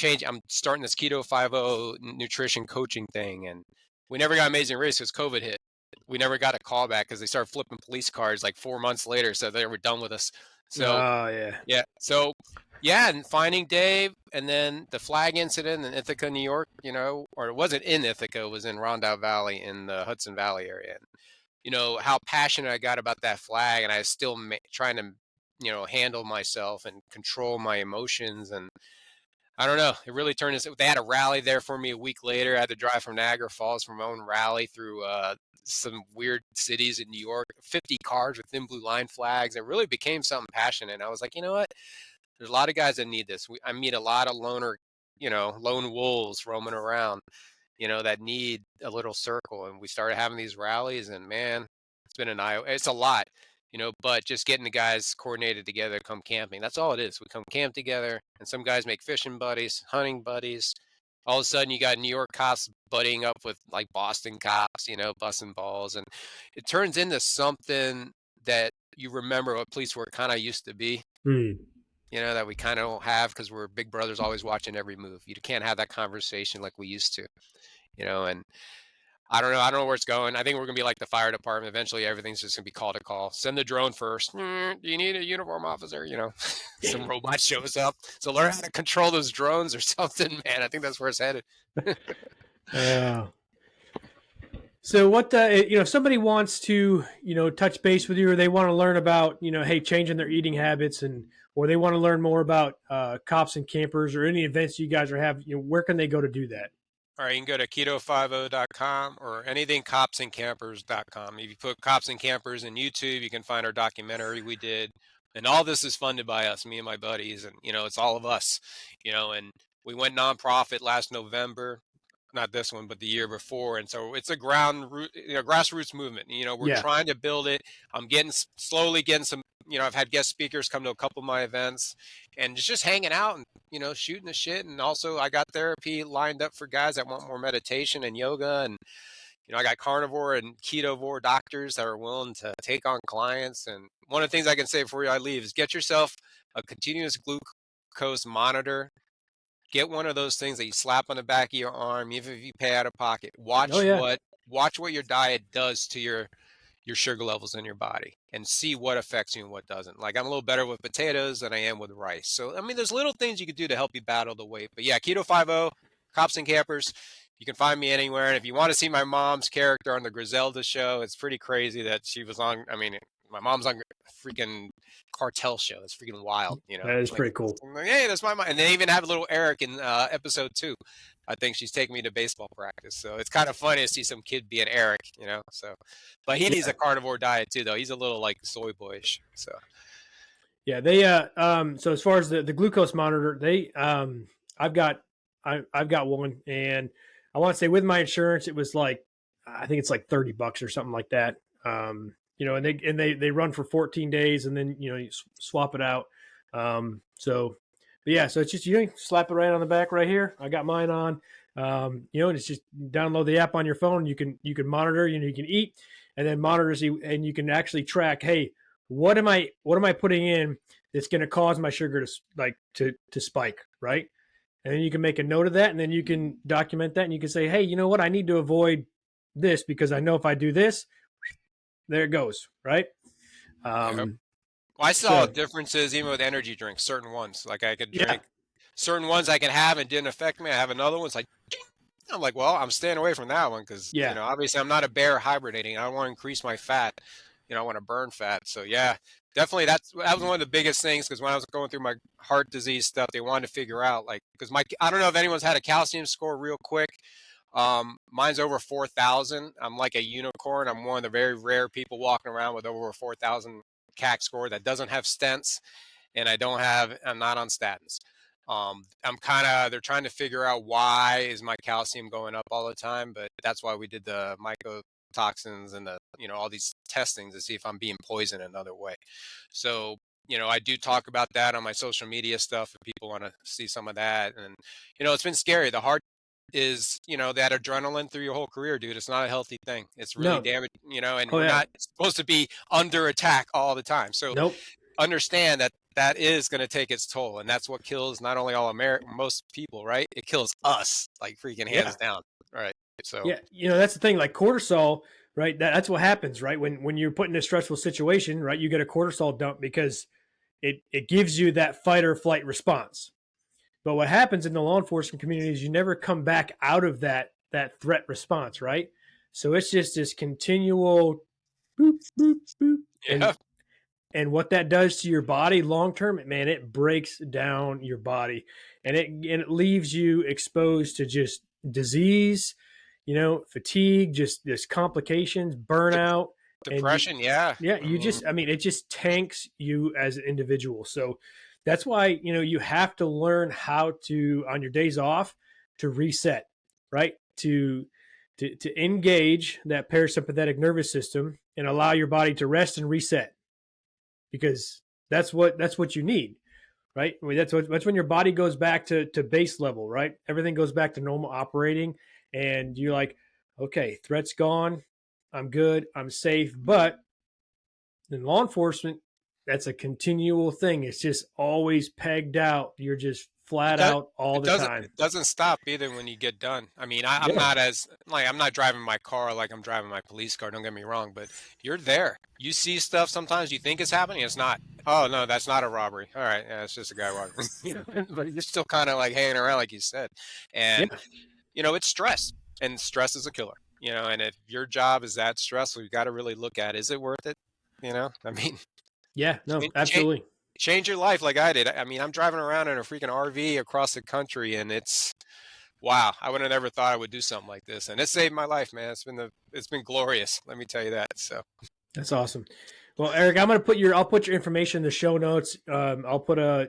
starting this Keto 50 nutrition coaching thing, and we never got Amazing Race because COVID hit. We never got a call back because they started flipping police cards like 4 months later, so they were done with us. So Oh yeah. yeah, so yeah, and finding Dave, and then the flag incident in Ithaca, New York, or it wasn't in Ithaca, it was in Rondout Valley in the Hudson Valley area. And, how passionate I got about that flag, and I was still trying to, handle myself and control my emotions. And I don't know, it really turned into, they had a rally there for me a week later. I had to drive from Niagara Falls for my own rally through some weird cities in New York, 50 cars with thin blue line flags. It really became something passionate. And I was like, you know what? There's a lot of guys that need this. I meet a lot of lone wolves roaming around, that need a little circle. And we started having these rallies, and man, it's a lot, but just getting the guys coordinated together to come camping. That's all it is. We come camp together, and some guys make fishing buddies, hunting buddies. All of a sudden you got New York cops buddying up with like Boston cops, busting balls. And it turns into something that you remember what police work kind of used to be. That we kind of don't have because we're big brothers always watching every move. You can't have that conversation like we used to, and I don't know where it's going. I think we're going to be like the fire department. Eventually, everything's just going to be call to call. Send the drone first. Do you need a uniform officer? Some robot shows up. So learn how to control those drones or something, man. I think that's where it's headed. So what, if somebody wants to, touch base with you, or they want to learn about, hey, changing their eating habits, or they want to learn more about cops and campers or any events you guys are having, where can they go to do that? All right, you can go to keto50.com or anything copsandcampers.com. If you put Cops and Campers in YouTube, you can find our documentary we did. And all this is funded by us, me and my buddies. And, it's all of us, and we went nonprofit last November. Not this one, but the year before. And so it's a grassroots movement. We're trying to build it. I'm slowly getting some, I've had guest speakers come to a couple of my events, and just hanging out and, shooting the shit. And also I got therapy lined up for guys that want more meditation and yoga. And, I got carnivore and ketovore doctors that are willing to take on clients. And one of the things I can say before I leave is get yourself a continuous glucose monitor. Get one of those things that you slap on the back of your arm, even if you pay out of pocket. Watch what your diet does to your sugar levels in your body, and see what affects you and what doesn't. Like, I'm a little better with potatoes than I am with rice. So, there's little things you can do to help you battle the weight. But yeah, Keto 50, Cops and Campers. You can find me anywhere. And if you want to see my mom's character on the Griselda show, it's pretty crazy that she was on. My mom's on a freaking cartel show. It's freaking wild. That is pretty cool. Hey, that's my mom. And they even have a little Eric in episode 2. I think she's taking me to baseball practice. So it's kind of funny to see some kid being Eric, so, but he needs a carnivore diet too, though. He's a little like soy boyish. So yeah, they, so as far as the glucose monitor, I've got one, and I want to say with my insurance, it was like, I think it's like $30 or something like that. And they run for 14 days, and then, you swap it out. So it's just, slap it right on the back right here. I got mine on, and it's just download the app on your phone. You can monitor, you can eat, and then monitors you, and you can actually track, hey, what am I putting in that's going to cause my sugar to spike, right? And then you can make a note of that, and then you can document that, and you can say, hey, you know what? I need to avoid this because I know if I do this, there it goes, right? Well, I saw differences even with energy drinks, certain ones. Like, I could drink certain ones I could have and didn't affect me. I have another one. It's like, I'm like, well, I'm staying away from that one because, obviously I'm not a bear hibernating. I don't want to increase my fat. I want to burn fat. So, yeah, definitely that was one of the biggest things, because when I was going through my heart disease stuff, they wanted to figure out, like, because I don't know if anyone's had a calcium score real quick. Mine's over 4,000. I'm like a unicorn. I'm one of the very rare people walking around with over 4,000 CAC score that doesn't have stents, and I'm not on statins. They're trying to figure out why is my calcium going up all the time, but that's why we did the mycotoxins and all these testings to see if I'm being poisoned another way. So I do talk about that on my social media stuff if people want to see some of that. And, it's been scary. The heart is, that adrenaline through your whole career, dude. It's not a healthy thing. It's really No. damaging, and Oh we're yeah. not supposed to be under attack all the time. So Nope. understand that is going to take its toll. And that's what kills not only most people, right? It kills us like freaking hands down. Right. So Yeah, that's the thing. Like cortisol, right? That's what happens, right? When you're put in a stressful situation, right? You get a cortisol dump because it gives you that fight or flight response. But what happens in the law enforcement community is you never come back out of that threat response, right? So it's just this continual boop boop boop, and what that does to your body long term, man, it breaks down your body, and it leaves you exposed to just disease, fatigue, just complications, burnout, and depression. Yeah. it just tanks you as an individual. So that's why, you have to learn how to, on your days off, to reset, right? To engage that parasympathetic nervous system and allow your body to rest and reset, because that's what you need, right? I mean, that's when your body goes back to base level, right? Everything goes back to normal operating, and you're like, okay, threat's gone, I'm good, I'm safe. But in law enforcement, that's a continual thing. It's just always pegged out. You're just flat out all the time. It doesn't stop either when you get done. I mean, I'm not driving my car like I'm driving my police car. Don't get me wrong, but you're there. You see stuff sometimes you think it's happening. It's not. Oh no, that's not a robbery. All right, yeah, it's just a guy walking. But you're still kind of like hanging around, like you said, and it's stress, and stress is a killer. And if your job is that stressful, you got to really look at, is it worth it? I mean, yeah, no, absolutely. Change your life like I did. I mean, I'm driving around in a freaking RV across the country, and wow, I would have never thought I would do something like this, and it saved my life, man. It's been glorious. Let me tell you that. So that's awesome. Well, Eric, I'll put your information in the show notes. I'll put your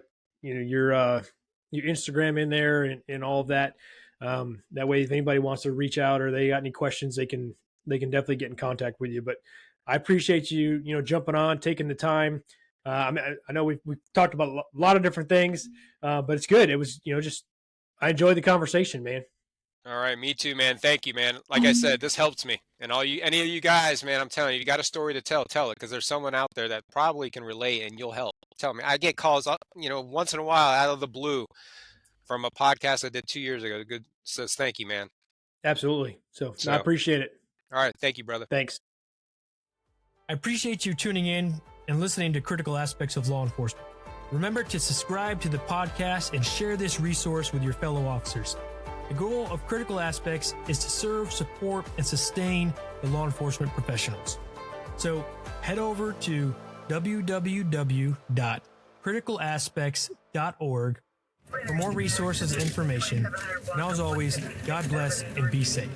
Instagram in there and all of that. That way, if anybody wants to reach out or they got any questions, they can definitely get in contact with you. But I appreciate you, jumping on, taking the time. I know we've talked about a lot of different things, but it's good. It was, I enjoyed the conversation, man. All right, me too, man. Thank you, man. Like I said, this helps me, and any of you guys, man. I'm telling you, you got a story to tell it, because there's someone out there that probably can relate, and you'll help. Tell me, I get calls, once in a while out of the blue from a podcast I did 2 years ago. Good says, thank you, man. Absolutely. So I appreciate it. All right, thank you, brother. Thanks. I appreciate you tuning in and listening to Critical Aspects of Law Enforcement. Remember to subscribe to the podcast and share this resource with your fellow officers. The goal of Critical Aspects is to serve, support, and sustain the law enforcement professionals. So head over to www.criticalaspects.org for more resources and information. And as always, God bless and be safe.